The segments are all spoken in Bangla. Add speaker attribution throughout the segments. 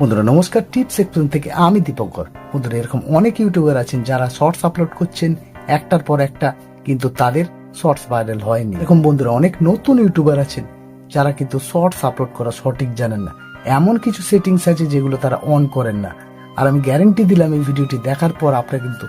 Speaker 1: বন্ধুরা নমস্কার, টিপস সেকশন থেকে আমি দীপঙ্কর। বন্ধুরা এরকম অনেক ইউটিউবার আছেন যারা শর্টস আপলোড করছেন একটার পর একটা, কিন্তু তাদের শর্টস ভাইরাল হয়নি। এরকম বন্ধুরা অনেক নতুন ইউটিউবার আছেন যারা কিন্তু শর্টস আপলোড করা সঠিক জানেন না। এমন কিছু সেটিংস আছে যেগুলো তারা অন করেন না, আর আমি গ্যারেন্টি দিলাম এই ভিডিওটি দেখার পর আপনারা কিন্তু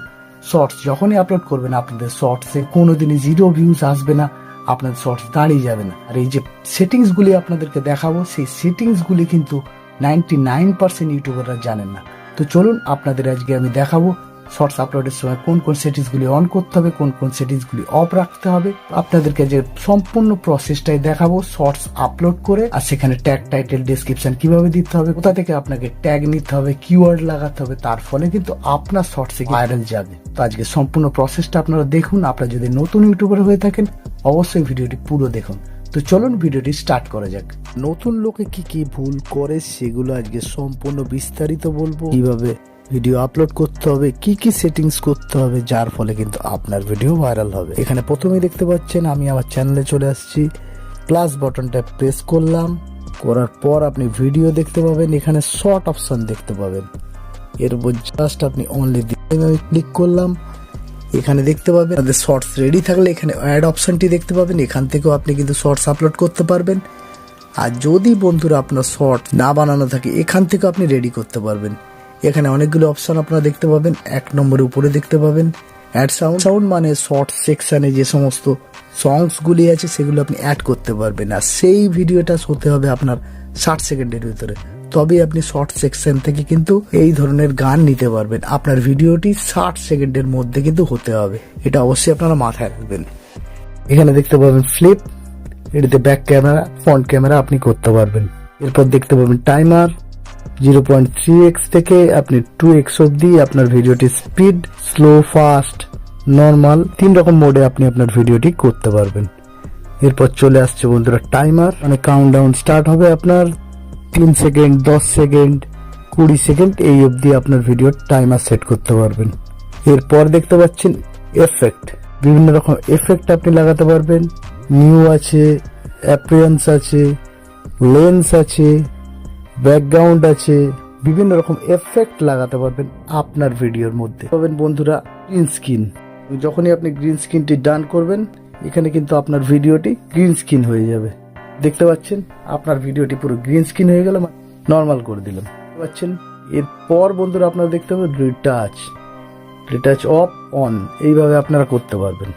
Speaker 1: শর্টস যখনই আপলোড করবেন আপনাদের শর্টসে কোনোদিনই 0 ভিউজ আসবে না, আপনাদের শর্টস দাঁড়িয়ে যাবে না। আর এই যে সেটিংস গুলি আপনাদেরকে দেখাবো, সেই সেটিংস গুলি কিন্তু 99% ইউটিউবাররা জানেন না। তো চলুন আপনাদের আজকে আমি দেখাবো শর্টস আপলোডের সময় কোন কোন সেটিংস গুলি অন করতে হবে, কোন কোন সেটিংস গুলি অফ রাখতে হবে। আপনাদেরকে যে সম্পূর্ণ প্রসেসটাই দেখাবো শর্টস আপলোড করে, আর সেখানে ট্যাগ, টাইটেল, ডেসক্রিপশন কিভাবে দিতে হবে, কোথা থেকে আপনাকে ট্যাগ নিতে হবে, কিওয়ার্ড লাগাতে হবে, তার ফলে কিন্তু আপনার শর্টসে ভাইরাল যাবে। তো আজকে সম্পূর্ণ প্রসেসটা আপনারা দেখুন। আপনারা যদি নতুন ইউটিউবার হয়ে থাকেন অবশ্যই ভিডিওটি পুরো দেখুন। তো চলুন ভিডিওটি স্টার্ট করা যাক। নতুন লোকে কি কি ভুল করে সেগুলো আজকে সম্পূর্ণ বিস্তারিত বলবো। কিভাবে ভিডিও আপলোড করতে হবে, কি কি সেটিংস করতে হবে যার ফলে কিন্তু আপনার ভিডিও ভাইরাল হবে। এখানে প্রথমেই দেখতে পাচ্ছেন আমি আমার চ্যানেলে চলে আসছি, প্লাস বাটনটা প্রেস করলাম, করার পর আপনি ভিডিও দেখতে পাবেন, এখানে শর্ট অপশন দেখতে পাবেন। এর উপর জাস্ট আপনি অনলি দিয়ে আমি ক্লিক করলাম। এখানে দেখতে পাবেন আপনাদের শর্টস রেডি থাকলে এখানে অ্যাড অপশনটি দেখতে পাবেন, এখান থেকেও আপনি কিন্তু শর্টস আপলোড করতে পারবেন। আর যদি বন্ধুরা আপনার শর্ট না বানানো থাকে এখান থেকে আপনি রেডি করতে পারবেন। এখানে অনেকগুলো অপশন আপনারা দেখতে পাবেন। 1 নম্বরের উপরে দেখতে পাবেন অ্যাড সাউন্ড। সাউন্ড মানে শর্ট সেকশনে যে সমস্ত সংস গুলি আছে সেগুলো আপনি অ্যাড করতে পারবেন, আর সেই ভিডিওটা হতে হবে আপনার 60 সেকেন্ডের ভিতরে, তবেই আপনি শর্ট সেকশন থেকে কিন্তু এই ধরনের গান নিতে পারবেন। আপনার ভিডিওটি 60 সেকেন্ডের মধ্যে কিন্তু হতে হবে, এটা অবশ্যই আপনারা মাথায় রাখবেন। এখানে দেখতে পাবেন ফ্লিপ, এটিতে ব্যাক ক্যামেরা, ফ্রন্ট ক্যামেরা আপনি করতে পারবেন। এরপর দেখতে পাবেন টাইমার 0.3x থেকে আপনি 2x অব্দি আপনার ভিডিওটি স্পিড, স্লো, ফাস্ট, নর্মাল 3 রকম মোডে আপনি আপনার ভিডিওটি করতে পারবেন। এরপর চলে আসছে বন্ধুরা টাইমার, মানে কাউন্টডাউন স্টার্ট হবে আপনার 3 সেকেন্ড, 10 সেকেন্ড, 20 সেকেন্ড এই অবধি আপনার ভিডিওর টাইমার সেট করতে পারবেন। এরপর দেখতে পাচ্ছেন এফেক্ট, বিভিন্ন রকম এফেক্ট আপনি লাগাতে পারবেন। নিউ আছে, অ্যাপিয়ারেন্স আছে, লেন্স আছে, ব্যাকগ্রাউন্ড আছে, বিভিন্ন রকম এফেক্ট লাগাতে পারবেন আপনার ভিডিওর মধ্যে। পাবেন বন্ধুরা গ্রিন স্ক্রিন, যখনই আপনি গ্রিন স্ক্রিনটি ডান করবেন এখানে কিন্তু আপনার ভিডিওটি গ্রিন স্ক্রিন হয়ে যাবে। দেখতে পাচ্ছেন আপনার ভিডিওটি পুরো গ্রিন স্ক্রিন হয়ে গেল, নর্মাল করে দিলাম, দেখতে পাচ্ছেন। এরপর বন্ধুরা আপনারা দেখতে পাবেন রিটাচ অফ অন, এইভাবে আপনারা করতে পারবেন।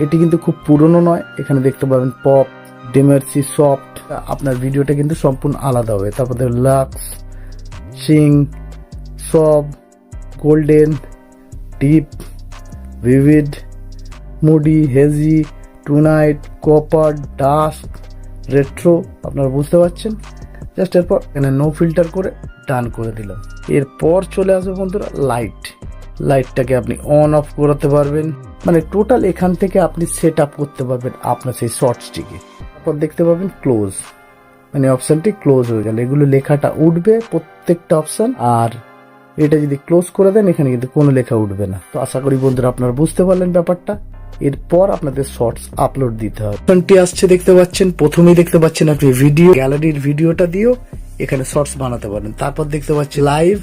Speaker 1: এটি কিন্তু খুব পুরনো নয়। এখানে দেখতে পাবেন পপ, ডেমার্সি, সফট, আপনার ভিডিওটা কিন্তু সম্পূর্ণ আলাদা হবে। তারপরে লাক্স, সিং, সব, golden, deep, vivid, moody, hazy, tonight, copper, dusk, retro, আপনারা বুঝতে পারছেন। জাস্ট এরপর এখানে নো ফিল্টার করে ডান করে দিলাম। এরপর চলে আসবে বন্ধুরা লাইটটাকে আপনি অন অফ করাতে পারবেন, মানে টোটাল এখান থেকে আপনি সেট আপ করতে পারবেন আপনার সেই শর্টসটিকে। তারপর দেখতে পাবেন ক্লোজ, মানে অপশনটি ক্লোজ হয়ে গেল, এগুলো লেখাটা উঠবে প্রত্যেকটা অপশন, আর এটা যদি ক্লোজ করে দেন এখানে কিন্তু কোনো লেখা উঠবে না। তো আশা করি বন্ধুরা আপনারা বুঝতে পারলেন ব্যাপারটা। এরপর আপনাদের শর্টস আপলোড দিতে হবে। অপশনটি আসছে দেখতে পাচ্ছেন, প্রথমেই দেখতে পাচ্ছেন আপনি ভিডিও গ্যালারির ভিডিওটা দিয়েও এখানে শর্টস বানাতে পারেন। তারপর দেখতে পাচ্ছেন লাইভ,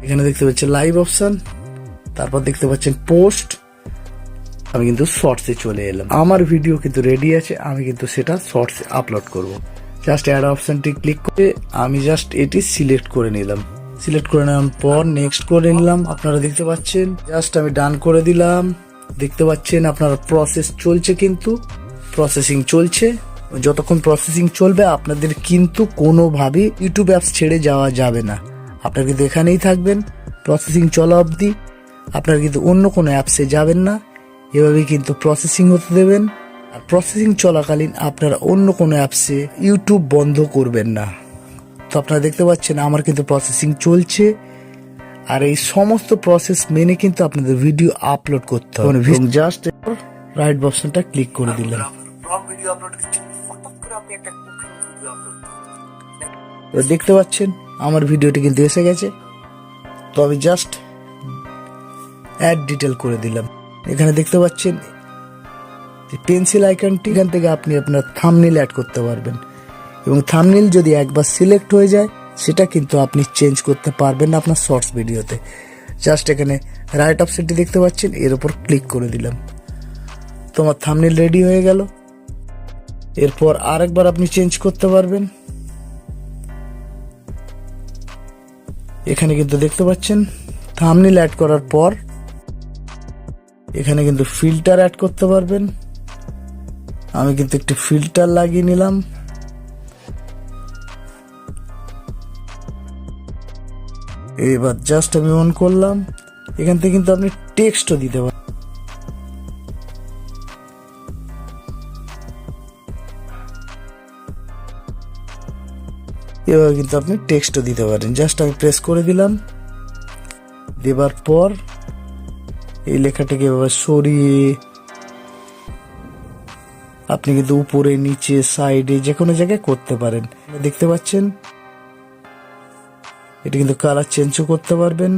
Speaker 1: এখানে দেখতে পাচ্ছেন লাইভ অপশন। তারপর দেখতে পাচ্ছেন পোস্ট, আমি কিন্তু শর্টসে চলে এলাম। আমার ভিডিও কিন্তু রেডি আছে, আমি কিন্তু সেটা শর্টসে আপলোড করব। জাস্ট অ্যাড অপশনটি ক্লিক করে আমি জাস্ট এটি সিলেক্ট করে নিলাম। সিলেক্ট করে নেওয়ার পর নেক্সট করে নিলাম। আপনারা দেখতে পাচ্ছেন জাস্ট আমি ডান করে দিলাম। দেখতে পাচ্ছেন আপনার প্রসেস চলছে, কিন্তু প্রসেসিং চলছে। যতক্ষণ প্রসেসিং চলবে আপনাদের কিন্তু কোনোভাবেই ইউটিউব অ্যাপস ছেড়ে যাওয়া যাবে না। আপনারা কিন্তু এখানেই থাকবেন প্রসেসিং চলা অবধি। আপনারা কিন্তু অন্য কোনো অ্যাপসে যাবেন না, এভাবেই কিন্তু প্রসেসিং হতে দেবেন। আর প্রসেসিং চলাকালীন আপনারা অন্য কোনো অ্যাপসে ইউটিউব বন্ধ করবেন না। তো আপনারা দেখতে পাচ্ছেন আমার কিন্তু প্রসেসিং চলছে, আর এই সমস্ত প্রসেস মেনে কিন্তু আপনাদের ভিডিও আপলোড করতে হবে। জাস্ট রাইট অপশনটা ক্লিক করে দিলাম। দেখতে পাচ্ছেন আমার ভিডিওটি কিন্তু এসে গেছে। তো আমি জাস্ট অ্যাড ডিটেল করে দিলাম। এখানে দেখতে পাচ্ছেন পেন্সিল আইকনটি, এখান থেকে আপনি আপনার থাম্বনেল অ্যাড করতে পারবেন, এবং থাম্বনেল যদি একবার সিলেক্ট হয়ে যায় সেটা কিন্তু আপনি চেঞ্জ করতে পারবেন না আপনার শর্টস ভিডিওতে। জাস্ট এখানে রাইট অপশনটি দেখতে পাচ্ছেন, এর উপর ক্লিক করে দিলাম, তোমার থাম্বনেল রেডি হয়ে গেল। এরপর আরেকবার আপনি চেঞ্জ করতে পারবেন। এখানে কিন্তু দেখতে পাচ্ছেন থাম্বনেল অ্যাড করার পর এখানে কিন্তু ফিল্টার অ্যাড করতে পারবেন। আমি কিন্তু একটি ফিল্টার লাগিয়ে নিলাম। এবার জাস্ট আমি অন করলাম। এখান থেকে কিন্তু আপনি টেক্সটও দিতে পারেন। এভাবে কিন্তু আপনি টেক্সটও দিতে পারেন। জাস্ট আমি প্রেস করে দিলাম। দেবার পর এই লেখাটাকে এভাবে সরিয়ে আপনি কিন্তু উপরে নিচে সাইডে যে কোনো জায়গায় করতে পারেন। দেখতে পাচ্ছেন এটা কিন্তু কালার চেঞ্জও করতে পারবেন।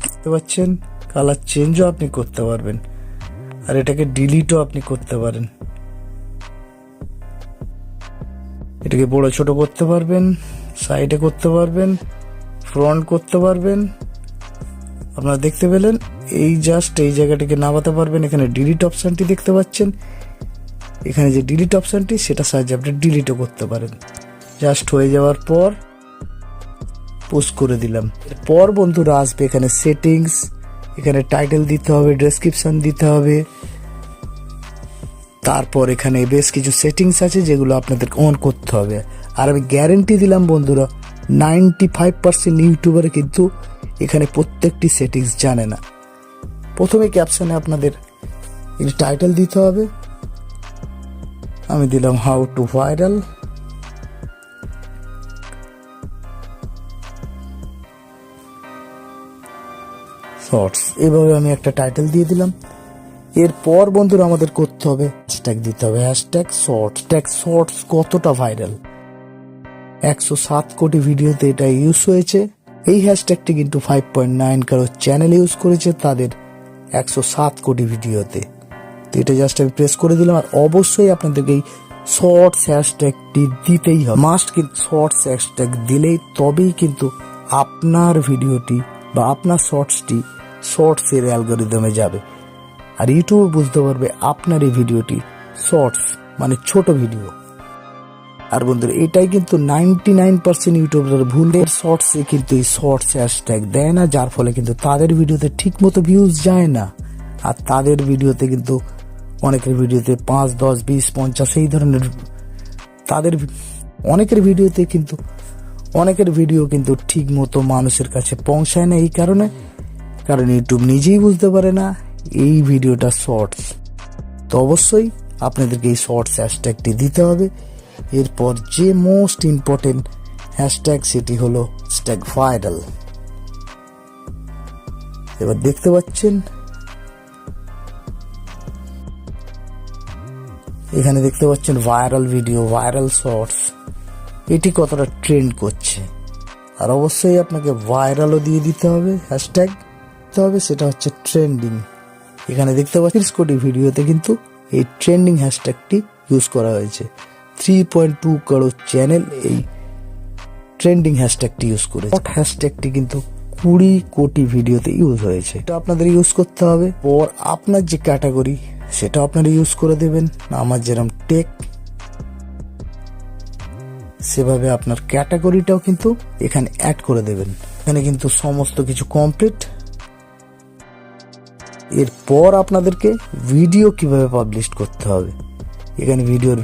Speaker 1: দেখতে পাচ্ছেন কালার চেঞ্জও আপনি করতে পারবেন, আর এটাকে ডিলিটও আপনি করতে পারেন। এটাকে বড় ছোট করতে পারবেন, সাইডে করতে পারবেন, ফ্রন্ট করতে পারবেন। আপনারা দেখতে পেলেন, এই জাস্ট এই জায়গাটিকে নামাতে পারবেন। এখানে ডিলিট অপশনটি দেখতে পাচ্ছেন, এখানে যে ডিলিট অপশনটি সেটা সাহায্যে আপনি ডিলিটও করতে পারেন। জাস্ট হয়ে যাওয়ার পর পুশ করে দিলাম। এরপর বন্ধুরা আসবে এখানে সেটিংস, এখানে টাইটেল দিতে হবে, ডেসক্রিপশন দিতে হবে। তারপর এখানে বেশ কিছু সেটিংস আছে যেগুলো আপনাদের অন করতে হবে। আর আমি গ্যারেন্টি দিলাম বন্ধুরা 95% ইউটিউবার কিন্তু এখানে প্রত্যেকটি সেটিংস জানে না। প্রথমে ক্যাপশনে আপনাদের টাইটেল দিতে হবে। আমি দিলাম হাউ টু ভাইরাল। শর্টস, এভাবে আমি একটা টাইটেল দিয়ে দিলাম। এরপর বন্ধুরা আমাদের করতে হবে হ্যাশট্যাগ দিতে হবে। শর্টস কতটা ভাইরাল, 107 কোটি ভিডিওতে এটা ইউজ হয়েছে। এই হ্যাশট্যাগটি কিন্তু 5.9 কারোর চ্যানেল ইউজ করেছে তাদের 107 কোটি ভিডিওতে। তো এটা জাস্ট আমি প্রেস করে দিলাম। আর অবশ্যই আপনাদেরকে এই শর্টস হ্যাশট্যাগটি দিতেই হবে, মাস্ট। কিন্তু শর্টস হ্যাশট্যাগ দিলেই তবেই কিন্তু আপনার ভিডিওটি বা আপনার শর্টসের অ্যালগরিদমে যাবে, আর ইউটিউব বুঝতে পারবে আপনার এই ভিডিওটি শর্টস মানে ছোট ভিডিও। আর বন্ধুরা এটাই কিন্তু 99% ইউটিউবার ভুলে শর্টসে কিন্তু এই শর্টস হ্যাশট্যাগ দেয় না, যার ফলে কিন্তু তাদের ভিডিওতে ঠিক মতো ভিউজ যায় না। আর তাদের ভিডিওতে কিন্তু অনেকের ভিডিওতে 5, 10, 20, 50 এই ধরনের তাদের অনেকের ভিডিও কিন্তু ঠিক মতো মানুষের কাছে পৌঁছায় না। এই কারণ ইউটিউব নিজেই বুঝতে পারে না এই ভিডিওটা শর্টস। তো অবশ্যই আপনাদেরকে এই শর্টস হ্যাশট্যাগটি দিতে হবে। এরপর যে মোস্ট ইম্পর্টেন্ট হ্যাশট্যাগ সেটি হলো হ্যাশট্যাগ ভাইরাল। এবার দেখতে পাচ্ছেন এখানে দেখতে পাচ্ছেন ভাইরাল ভিডিও, ভাইরাল শর্টস, এটি কতটা ট্রেন্ড করছে। আর অবশ্যই আপনাকে ভাইরালও দিয়ে দিতে হবে, হ্যাশট্যাগ দিতে হবে, সেটা হচ্ছে ট্রেন্ডিং। এখানে দেখতে পাচ্ছেন 30 কোটি ভিডিওতে কিন্তু এই ট্রেন্ডিং হ্যাশট্যাগটি ইউজ করা হয়েছে। 3.2 করোড় চ্যানেল এই ট্রেন্ডিং হ্যাশট্যাগটি ইউজ করেছে। হ্যাশট্যাগটি কিন্তু 20 কোটি ভিডিওতে ইউজ হয়েছে। এটা আপনাদের ইউজ করতে হবে। পর আপনার যে ক্যাটাগরি সেটা আপনারা ইউজ করে দেবেন। আমার যেরকম টেক, সেভাবে আপনার ক্যাটাগরিটাও কিন্তু এখানে অ্যাড করে দেবেন। এখানে কিন্তু সমস্ত কিছু কমপ্লিট। এরপর আপনাদেরকে ভিডিও কিভাবে পাবলিশ করতে হবে, এখানে ভিডিওর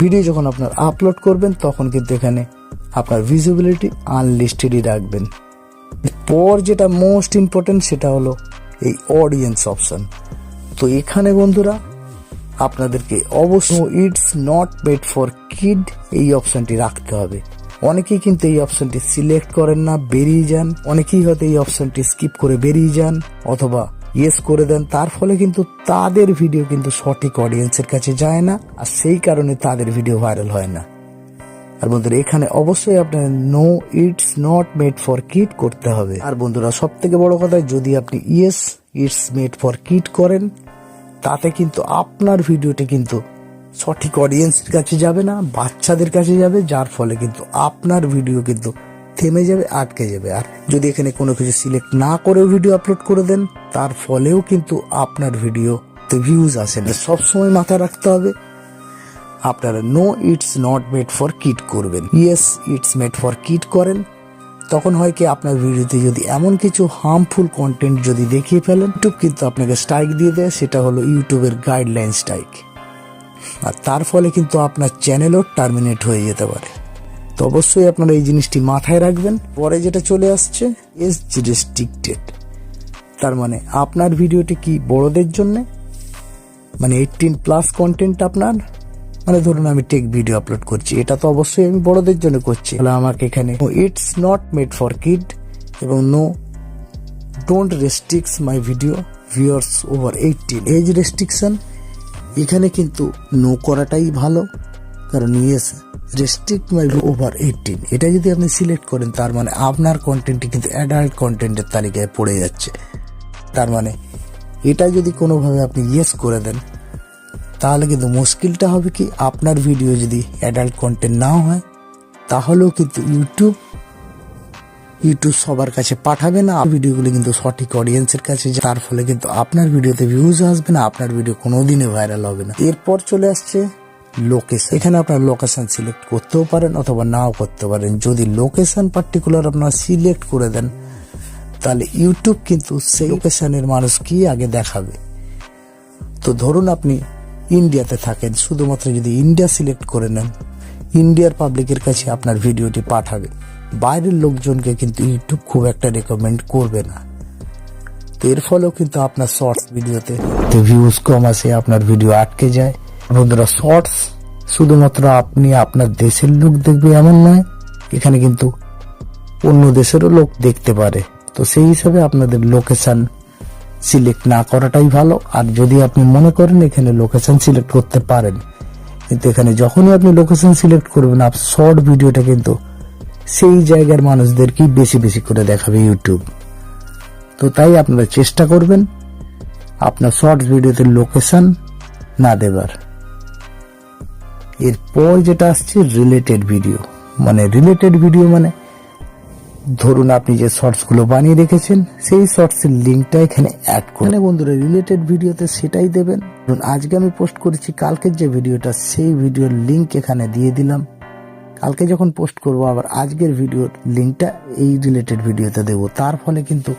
Speaker 1: ভিডিও যখন আপনার আপলোড করবেন তখন কিন্তু এখানে আপনার ভিজিবিলিটি আনলিস্টেডই রাখবেন। এরপর যেটা মোস্ট ইম্পর্টেন্ট সেটা হলো এই অডিয়েন্স অপশন। তো এখানে বন্ধুরা আপনাদেরকে অবশ্যই it's not made for kid এই অপশনটি রাখতে হবে। অনেকেই কিন্তু এই অপশনটি সিলেক্ট করেন না, বেরিয়ে যান। অনেকেই হয়তো এই অপশনটি স্কিপ করে বেরিয়ে যান অথবা ইয়েস করে দেন। তার ফলে কিন্তু তাদের ভিডিও কিন্তু সঠিক অডিয়েন্সের কাছে যায় না, আর সেই কারণে তাদের ভিডিও ভাইরাল হয় না। আর বন্ধুরা এখানে অবশ্যই আপনার no it's not made for kid করতে হবে। আর বন্ধুরা সব থেকে বড় কথা, যদি আপনি yes it's made for kid করেন তাতে কিন্তু আপনার ভিডিওটি কিন্তু সঠিক অডিয়েন্সের কাছে যাবে না, বাচ্চাদের কাছে যাবে, যার ফলে কিন্তু আপনার ভিডিও কিন্তু থেমে যাবে, আটকে যাবে। আর যদি এখানে কোনো কিছু সিলেক্ট না করেও ভিডিও আপলোড করে দেন, তার ফলেও কিন্তু আপনার ভিডিওতে ভিউজ আসে না। সবসময় মাথায় রাখতে হবে আপনারা no it's not made for kid করবেন, yes it's made for kid করেন। তখন হয় কি, আপনার ভিডিওতে যদি এমন কিছু হার্মফুল কন্টেন্ট যদি দেখিয়ে ফেলেন, ইউটিউব কিন্তু আপনাকে স্ট্রাইক দিয়ে দেয়। সেটা হলো ইউটিউবের গাইডলাইন স্ট্রাইক। আর তার ফলে কিন্তু আপনার চ্যানেলও টার্মিনেট হয়ে যেতে পারে। তো অবশ্যই আপনারা এই জিনিসটি মাথায় রাখবেন। পরে যেটা চলে আসছে এজ রেস্ট্রিক্টেড, তার মানে আপনার ভিডিওটি কি বড়দের জন্য, মানে 18+ কন্টেন্ট আপনার, মানে ধরুন আমি টেক ভিডিও আপলোড করছি, এটা তো অবশ্যই আমি বড়দের জন্য করছি, তাহলে আমাকে এখানে it's not made for kid এবং no don't restricts my video viewers over 18 age restriction. এখানে কিন্তু নো করাটাই ভালো, কারণ ইয়েস রেস্ট্রিক্ট মাই ওভার 18 এটা যদি আপনি সিলেক্ট করেন, তার মানে আপনার কন্টেন্টটি কিন্তু অ্যাডাল্ট কন্টেন্টের তালিকায় পড়ে যাচ্ছে। তার মানে এটা যদি কোনোভাবে আপনি ইয়েস করে দেন, তাহলে কিন্তু মুশকিলটা হবে কি, আপনার ভিডিও যদি অ্যাডাল্ট কন্টেন্ট নাও হয়, তাহলেও কিন্তু ইউটিউব সবার কাছে পাঠাবে না। ভিডিওগুলো কিন্তু সঠিক অডিয়েন্সের কাছে, তার ফলে কিন্তু আপনার ভিডিওতে ভিউজ আসবে না, আপনার ভিডিও কোনোদিনই ভাইরাল হবে না। এরপর চলে আসছে লোকেশন। এখানে আপনার লোকেশন সিলেক্ট করতেও পারেন অথবা নাও করতে পারেন। যদি লোকেশন পার্টিকুলার আপনারা সিলেক্ট করে দেন, তাহলে ইউটিউব কিন্তু সেই লোকেশনের মানুষ কি আগে দেখাবে। তো ধরুন আপনি ইন্ডিয়াতে থাকেন, শুধুমাত্র যদি ইন্ডিয়া সিলেক্ট করে নেন, ইন্ডিয়ার পাবলিকের কাছে আপনার ভিডিওটি পাঠাবে। বাইরের লোকজনকে কিন্তু ইউটিউব খুব একটা রেকমেন্ড করবে না। তো এর ফলেও কিন্তু আপনার শর্টস ভিডিওতে ভিউজ কম আসে, আপনার ভিডিও আটকে যায়। বন্ধুরা, শর্টস শুধুমাত্র আপনি আপনার দেশের লোক দেখবে এমন নয়, এখানে কিন্তু অন্য দেশেরও লোক দেখতে পারে। তো সেই হিসাবে আপনাদের লোকেশন সিলেক্ট না করাটাই ভালো। আর যদি আপনি মনে করেন এখানে লোকেশন সিলেক্ট করতে পারেন, কিন্তু এখানে যখনই আপনি লোকেশন সিলেক্ট করবেন, আপনার শর্ট ভিডিওটা কিন্তু সেই জায়গার মানুষদেরকেই বেশি বেশি করে দেখাবে ইউটিউব। তো তাই আপনারা চেষ্টা করবেন আপনার শর্ট ভিডিওতে লোকেশন না দেবার। এরপর যেটা আসছে রিলেটেড ভিডিও। মানে রিলেটেড ভিডিও মানে ধরুন আপনি যে শর্টসগুলো বানিয়ে রেখেছেন, সেই শর্টসের লিঙ্কটা এখানে অ্যাড করুন। বন্ধুরা, রিলেটেড ভিডিওতে সেটাই দেবেন। ধরুন আজকে আমি পোস্ট করেছি কালকের যে ভিডিওটা, সেই ভিডিওর লিঙ্ক এখানে দিয়ে দিলাম। কালকে যখন পোস্ট করব, আবার আজকের ভিডিওর লিঙ্কটা এই রিলেটেড ভিডিওতে দেবো। তার ফলে কিন্তু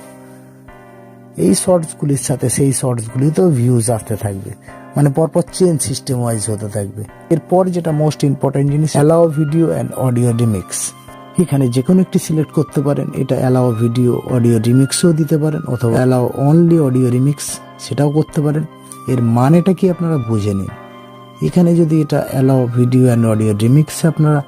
Speaker 1: এই শর্টসগুলির সাথে সেই শর্টসগুলিতেও ভিউজ আসতে থাকবে, মানে পরপর চেঞ্জ সিস্টেম ওয়াইজ হতে থাকবে। এরপর যেটা মোস্ট ইম্পর্টেন্ট জিনিস, allow video and audio remix. এখানে যে কোনো একটি সিলেক্ট করতে পারেন। এটা অ্যালাও ভিডিও অডিও রিমিক্সও দিতে পারেন, অথবা অ্যালাও অনলি অডিও রিমিক্স সেটাও করতে পারেন। এর মানেটা কি আপনারা বুঝে নিন। এখানে যদি এটা allow video and audio remix আপনারা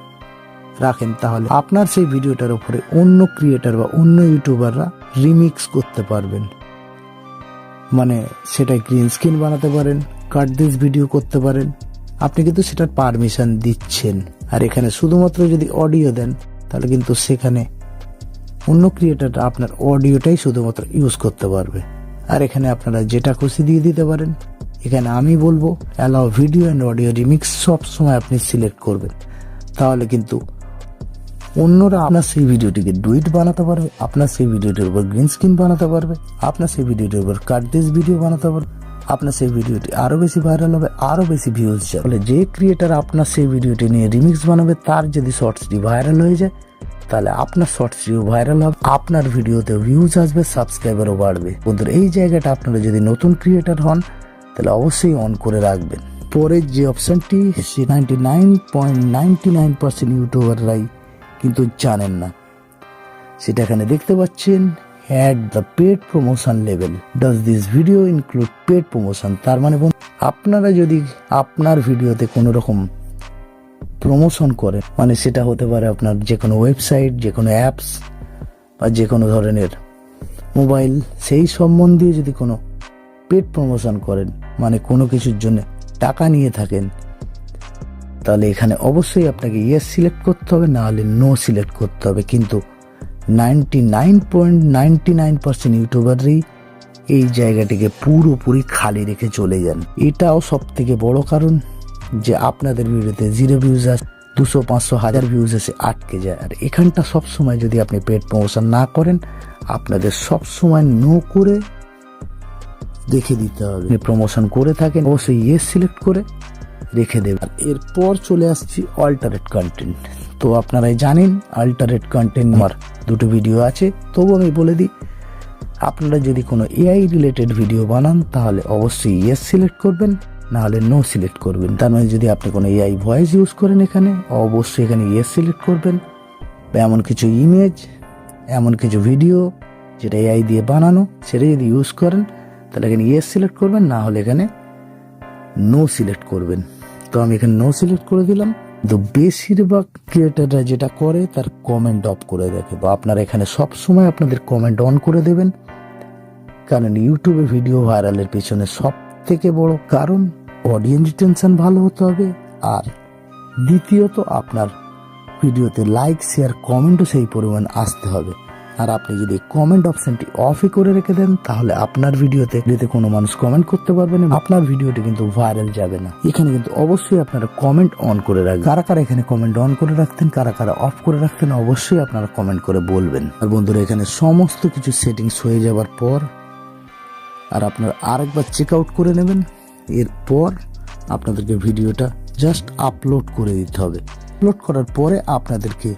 Speaker 1: রাখেন, তাহলে আপনার সেই ভিডিওটার উপরে অন্য ক্রিয়েটার বা অন্য ইউটিউবাররা রিমিক্স করতে পারবেন। মানে সেটাই গ্রিন স্ক্রিন বানাতে পারেন, কাট দিস ভিডিও করতে পারেন। আপনি কিন্তু সেটার পারমিশন দিচ্ছেন। আর এখানে শুধুমাত্র যদি অডিও দেন, তাহলে কিন্তু সেখানে অন্য ক্রিয়েটাররা আপনার অডিওটাই শুধুমাত্র ইউজ করতে পারবে। আর এখানে আপনারা যেটা খুশি দিয়ে দিতে পারেন। এখানে আমি বলবো allow video and audio remix সব সময় আপনি সিলেক্ট করবেন। তাহলে কিন্তু অন্যরা আপনার সেই ভিডিওটিকে ডুইট বানাতে পারবে, আপনার সেই ভিডিওটির উপর গ্রিন স্ক্রিন বানাতে পারবে, আপনার সেই ভিডিওটির উপর কাট দিস ভিডিও বানাতে পারবে। আপনার সেই ভিডিওটি আরো বেশি ভাইরাল হবে, আরো বেশি ভিউজ যাবে। তাহলে যে ক্রিয়েটার আপনার সেই ভিডিওটি নিয়ে রিমিক্স বানাবে, তার যদি শর্টসটি ভাইরাল হয়ে যায়, তাহলে আপনার শর্টসটিও ভাইরাল হবে, আপনার ভিডিওতে ভিউজ আসবে, সাবস্ক্রাইবারও বাড়বে। বন্ধুরা, এই জায়গাটা আপনারা যদি নতুন ক্রিয়েটার হন, তাহলে অবশ্যই অন করে রাখবেন। পরের যে অপশনটি, 99.99% ইউটিউবাররাই কিন্তু জানেন না, সেটা এখানে দেখতে পাচ্ছেন। Add the paid promotion level, does this video include paid promotion. তার মানে আপনারা যদি আপনার ভিডিওতে কোনো রকম প্রমোশন করেন, মানে সেটা হতে পারে আপনার যে কোনো ওয়েবসাইট, যে কোনো অ্যাপস বা যে কোনো ধরনের মোবাইল, সেই সম্বন্ধে যদি কোনো পেড প্রমোশন করেন, মানে কোনো কিছুর জন্য টাকা নিয়ে থাকেন, তাহলে এখানে অবশ্যই আপনাকে ইয়েস সিলেক্ট করতে হবে, না হলে নো সিলেক্ট করতে হবে। কিন্তু 99.99% ইউটিউবারই এই জায়গাটিকে পুরোপুরি খালি রেখে চলে যান। এটাও সব থেকে বড় কারণ যে আপনাদের ভিডিওতে 0 ভিউজ আসে, 200, 500, 1000 ভিউজ এসে আটকে যায়। আর এখানটা সবসময় যদি আপনি পেড প্রমোশন না করেন, আপনাদের সবসময় নো করে দেখে দিতে হবে। প্রমোশন করে থাকেন অবশ্যই ইয়েস সিলেক্ট করে রেখে দেবেন। এরপর চলে আসছি অল্টারেট কন্টেন্ট। তো আপনারাই জানেন অল্টারেট কন্টেন্ট আমার 2টো ভিডিও আছে, তবু আমি বলে দিই, আপনারা যদি কোনো এআই রিলেটেড ভিডিও বানান তাহলে অবশ্যই ইয়েস সিলেক্ট করবেন, নাহলে নো সিলেক্ট করবেন। তার মানে যদি আপনি কোনো এআই ভয়েস ইউজ করেন এখানে, অবশ্যই এখানে ইয়েস সিলেক্ট করবেন। বা এমন কিছু ইমেজ, এমন কিছু ভিডিও যেটা এআই দিয়ে বানানো, সেটা যদি ইউজ করেন তাহলে এখানে ইয়েস সিলেক্ট করবেন, না হলে এখানে নো সিলেক্ট করবেন। তো আমি এখানে নো সিলেক্ট করে দিলাম। তো বেশিরভাগ ক্রিয়েটাররা যেটা করে তার কমেন্ট অফ করে দেখে, বা আপনারা এখানে সবসময় আপনাদের কমেন্ট অন করে দেবেন, কারণ ইউটিউবে ভিডিও ভাইরালের পেছনে সব থেকে বড় কারণ অডিয়েন্স রিটেনশন ভালো হতে হবে, আর দ্বিতীয়ত আপনার ভিডিওতে লাইক, শেয়ার, কমেন্টও সেই পরিমাণ আসতে হবে। আর আপনি যদি কমেন্ট অপশনটি অফই করে রেখে দেন, তাহলে আপনার ভিডিওতে কোনো মানুষ কমেন্ট করতে পারবে না, আপনার ভিডিওটি কিন্তু ভাইরাল যাবে না। এখানে কিন্তু অবশ্যই আপনারা কমেন্ট অন করে রাখবেন। কারা কারা এখানে কমেন্ট অন করে রাখতেন, কারা কারা অফ করে রাখতেন, অবশ্যই আপনারা কমেন্ট করে বলবেন। আর বন্ধুরা, এখানে সমস্ত কিছু সেটিংস হয়ে যাওয়ার পর আর আপনারা আরেকবার চেক আউট করে নেবেন। এরপর আপনাদেরকে ভিডিওটা জাস্ট আপলোড করে দিতে হবে। আপলোড করার পরে আপনাদেরকে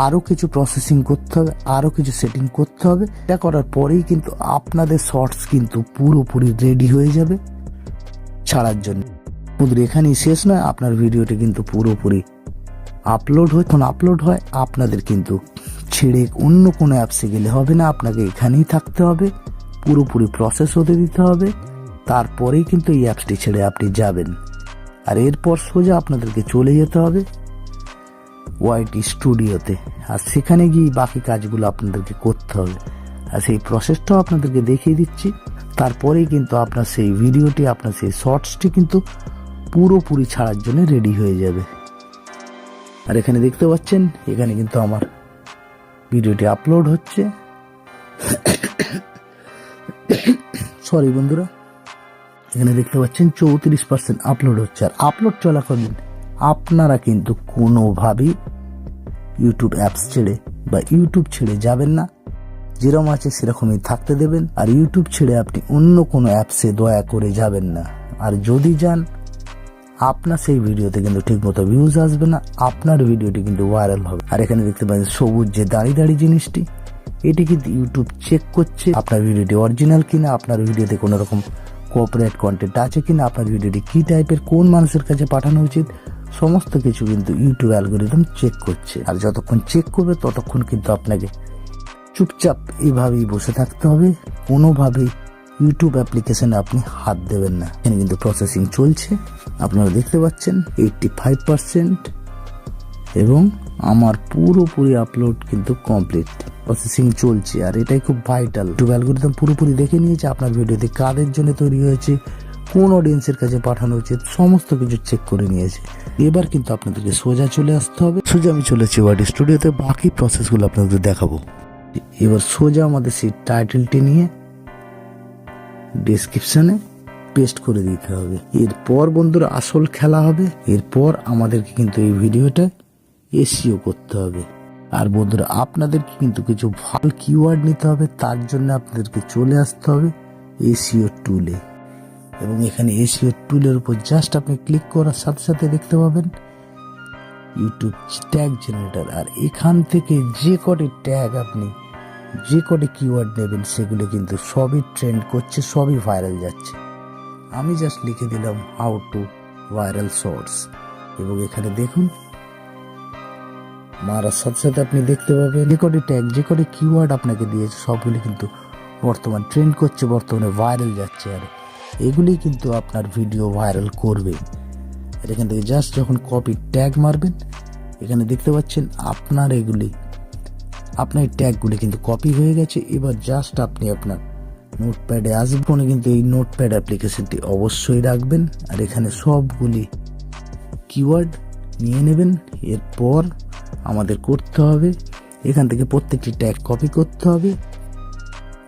Speaker 1: আরও কিছু প্রসেসিং করতে হবে, আরও কিছু সেটিং করতে হবে। এটা করার পরেই কিন্তু আপনাদের শর্টস কিন্তু পুরোপুরি রেডি হয়ে যাবে ছাড়ার জন্য। বন্ধুরা, এখানেই শেষ নয়, আপনার ভিডিওটি কিন্তু পুরোপুরি আপলোড হয়। যখন আপলোড হয় আপনাদের কিন্তু ছেড়ে অন্য কোনো অ্যাপসে গেলে হবে না, আপনাকে এখানেই থাকতে হবে, পুরোপুরি প্রসেস হতে দিতে হবে, তারপরেই কিন্তু এই অ্যাপসটি ছেড়ে আপনি যাবেন। আর এরপর সোজা আপনাদেরকে চলে যেতে হবে ওয়াইটি স্টুডিওতে, আর সেখানে গিয়ে বাকি কাজগুলো আপনাদেরকে করতে হবে। আর সেই প্রসেসটাও আপনাদেরকে দেখিয়ে দিচ্ছি। তারপরেই কিন্তু আপনার সেই ভিডিওটি, আপনার সেই শর্টসটি কিন্তু পুরোপুরি ছাড়ার জন্য রেডি হয়ে যাবে। আর এখানে দেখতে পাচ্ছেন, এখানে কিন্তু আমার ভিডিওটি আপলোড হচ্ছে। সরি বন্ধুরা, এখানে দেখতে পাচ্ছেন 34% আপলোড হচ্ছে। আর আপলোড চলাকালীন আপনারা কিন্তু কোনোভাবেই ইউটিউব অ্যাপস ছেড়ে বা ইউটিউব ছেড়ে যাবেন না, যেরকম আছে সেরকমই থাকতে দেবেন। আর ইউটিউব ছেড়ে আপনি অন্য কোনো অ্যাপসে দয়া করে যাবেন না। আর যদি যান, আপনার সেই ভিডিওতে কিন্তু ঠিকমতো ভিউজ আসবে না, আপনার ভিডিওটি কিন্তু ভাইরাল হবে। আর এখানে দেখতে পাচ্ছেন সবুজ যে দাঁড়িয়ে দাঁড়িয়ে জিনিসটি, এটি কিন্তু ইউটিউব চেক করছে আপনার ভিডিওটি অরিজিনাল কিনা, আপনার ভিডিওতে কোনো রকম কপিরাইট কন্টেন্ট আছে কিনা, আপনার ভিডিওটি কি টাইপের, কোন মানুষের কাছে পাঠানো উচিত, সমস্ত কিছু কিন্তু ইউটিউব অ্যালগরিদম চেক করছে। আর যতক্ষণ চেক করবে ততক্ষণ কিন্তু আপনাকে চুপচাপ এভাবেই বসে থাকতে হবে, কোনোভাবেই ইউটিউব অ্যাপ্লিকেশনে আপনি হাত দেবেন না। এখানে কিন্তু প্রসেসিং চলছে, আপনারা দেখতে পাচ্ছেন 85%, এবং আমার পুরোপুরি আপলোড কিন্তু কমপ্লিট, প্রসেসিং চলছে। আর এটাই খুব ভাইটাল, ইউটিউব অ্যালগরিদম পুরোপুরি দেখে নিয়েছে আপনার ভিডিওটি কাদের জন্য তৈরি হয়েছে, কোন অডিয়েন্সের কাছে পাঠানো উচিত, সমস্ত কিছু চেক করে নিয়েছে। এবার কিন্তু আপনাদেরকে সোজা চলে আসতে হবে। সোজা আমি চলেছি ওয়াইটি স্টুডিওতে, বাকি প্রসেসগুলো আপনাদের দেখাবো। এবার সোজা আমাদের সেই টাইটেলটি নিয়ে ডেসক্রিপশনে পেস্ট করে দিতে হবে। এরপর বন্ধুরা আসল খেলা হবে। এরপর আমাদেরকে কিন্তু এই ভিডিওটা এসইও করতে হবে। আর বন্ধুরা, আপনাদেরকে কিন্তু কিছু ভালো কিওয়ার্ড নিতে হবে, তার জন্য আপনাদেরকে চলে আসতে হবে এসইও টুলে। এবং এখানে এসইও টুলের উপর জাস্ট আপনি ক্লিক করার সাথে সাথে দেখতে পাবেন ইউটিউব ট্যাগ জেনারেটর। আর এখান থেকে যে কটি ট্যাগ আপনি যে কটি কিওয়ার্ড নেবেন সেগুলো কিন্তু সবই ট্রেন্ড করছে, সবই ভাইরাল যাচ্ছে। আমি জাস্ট লিখে দিলাম হাউ টু ভাইরাল শর্টস, এবং এখানে দেখুন মারার সাথে সাথে আপনি দেখতে পাবেন যে কটি ট্যাগ, যে কটি কিওয়ার্ড আপনাকে দিয়েছে সবগুলি কিন্তু বর্তমান ট্রেন্ড করছে, বর্তমানে ভাইরাল যাচ্ছে। আর এগুলি কিন্তু আপনার ভিডিও ভাইরাল করবে। আর এখান থেকে জাস্ট যখন কপি ট্যাগ মারবেন, এখানে দেখতে পাচ্ছেন আপনার আপনার ট্যাগগুলি কিন্তু কপি হয়ে গেছে। এবার জাস্ট আপনি আপনার নোটপ্যাডে আসবেন, কিন্তু এই নোটপ্যাড অ্যাপ্লিকেশনটি অবশ্যই রাখবেন। আর এখানে সবগুলি কিওয়ার্ড নিয়ে নেবেন। এরপর আমাদের করতে হবে এখান থেকে প্রত্যেকটি ট্যাগ কপি করতে হবে।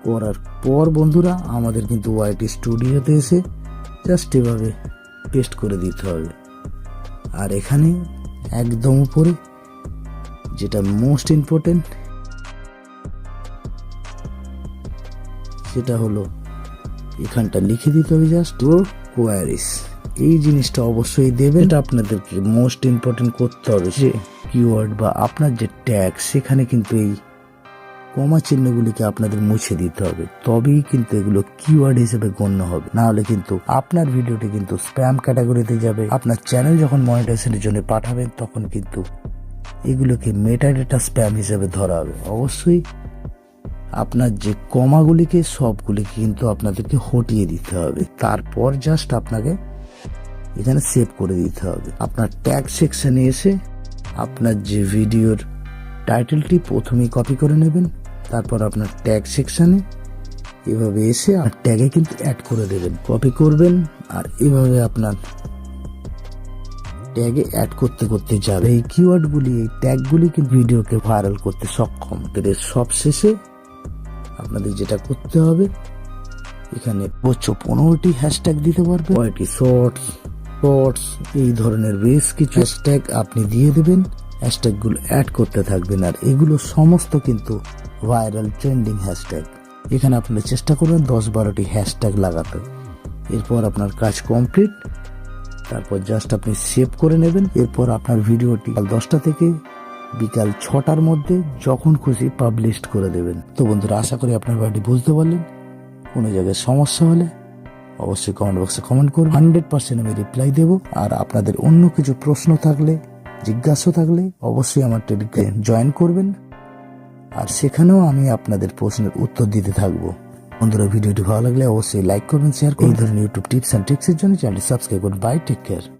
Speaker 1: করার পর বন্ধুরা আমাদের কিন্তু ওয়াইটি স্টুডিওতে এসে জাস্ট এভাবে পেস্ট করে দিতে হবে। আর এখানে একদম উপরে যেটা মোস্ট ইম্পর্টেন্ট, সেটা হলো এখানটা লিখে দিতে হবে জাস্ট ইউর কোয়ারিজ। এই জিনিসটা অবশ্যই দেবে, এটা আপনাদেরকে মোস্ট ইম্পর্টেন্ট করতে হবে। যে কিওয়ার্ড বা আপনার যে ট্যাগ, সেখানে কিন্তু এই কমা চিহ্নগুলিকে আপনাদের মুছে দিতে হবে, তবেই কিন্তু এগুলো কিওয়ার্ড হিসেবে গণ্য হবে। না হলে কিন্তু আপনার ভিডিওটি কিন্তু স্প্যাম ক্যাটাগরিতে যাবে। আপনার চ্যানেল যখন মনিটাইজেশনের জন্য পাঠাবেন তখন কিন্তু এগুলোকে মেটাডেটা স্প্যাম হিসেবে ধরা হবে। অবশ্যই আপনার যে কমাগুলিকে সবগুলিকে কিন্তু আপনাদেরকে হটিয়ে দিতে হবে, তারপর জাস্ট আপনাকে এখানে সেভ করে দিতে হবে। আপনার ট্যাগ সেকশনে এসে আপনার যে ভিডিওর টাইটেলটি প্রথমেই কপি করে নেবেন, তারপর আপনার ট্যাগ সেকশনে এভাবে এসে আর ট্যাগে কিন্তু অ্যাড করে দেবেন, কপি করবেন আর এভাবে আপনার ট্যাগে অ্যাড করতে করতে যাবে। এই কিওয়ার্ডগুলি, এই ট্যাগগুলি কিন্তু ভিডিওকে ভাইরাল করতে সক্ষম। এর সব শেষে আপনাদের যেটা করতে হবে, এখানে 15টি হ্যাশট্যাগ দিতে পারবে, কয়েকটি শর্টস এই ধরনের বেশ কিছু হ্যাশট্যাগ আপনি দিয়ে দেবেন। হ্যাশট্যাগুলো অ্যাড করতে থাকবেন আর এগুলো সমস্ত কিন্তু ভাইরাল ট্রেন্ডিং হ্যাশট্যাগ। এখানে আপনারা চেষ্টা করবেন 10-12টি হ্যাশট্যাগ লাগাতে। এরপর আপনার কাজ কমপ্লিট, তারপর জাস্ট আপনি সেভ করে নেবেন। এরপর আপনার ভিডিওটি কাল 10টা থেকে বিকাল 6টার মধ্যে যখন খুশি পাবলিশ করে দেবেন। তো বন্ধুরা, আশা করি আপনার ভিডিওটি বুঝতে পারলেন। কোনো জায়গায় সমস্যা হলে অবশ্যই কমেন্ট বক্সে কমেন্ট করুন, 100% আমি রিপ্লাই দেব। আর আপনাদের অন্য কিছু প্রশ্ন থাকলে, জিজ্ঞাসা থাকলে অবশ্যই আমার টেলিগ্রামে জয়েন করবেন, আর সেখানেও আমি আপনাদের প্রশ্নের উত্তর দিতে থাকবো। বন্ধুরা, ভিডিওটি ভালো লাগলে অবশ্যই লাইক করবেন, শেয়ার করুন। এই ধরনের ইউটিউব টিপস অ্যান্ড ট্রিক্সের জন্য চ্যানেলটি সাবস্ক্রাইব করুন। Bye, take care.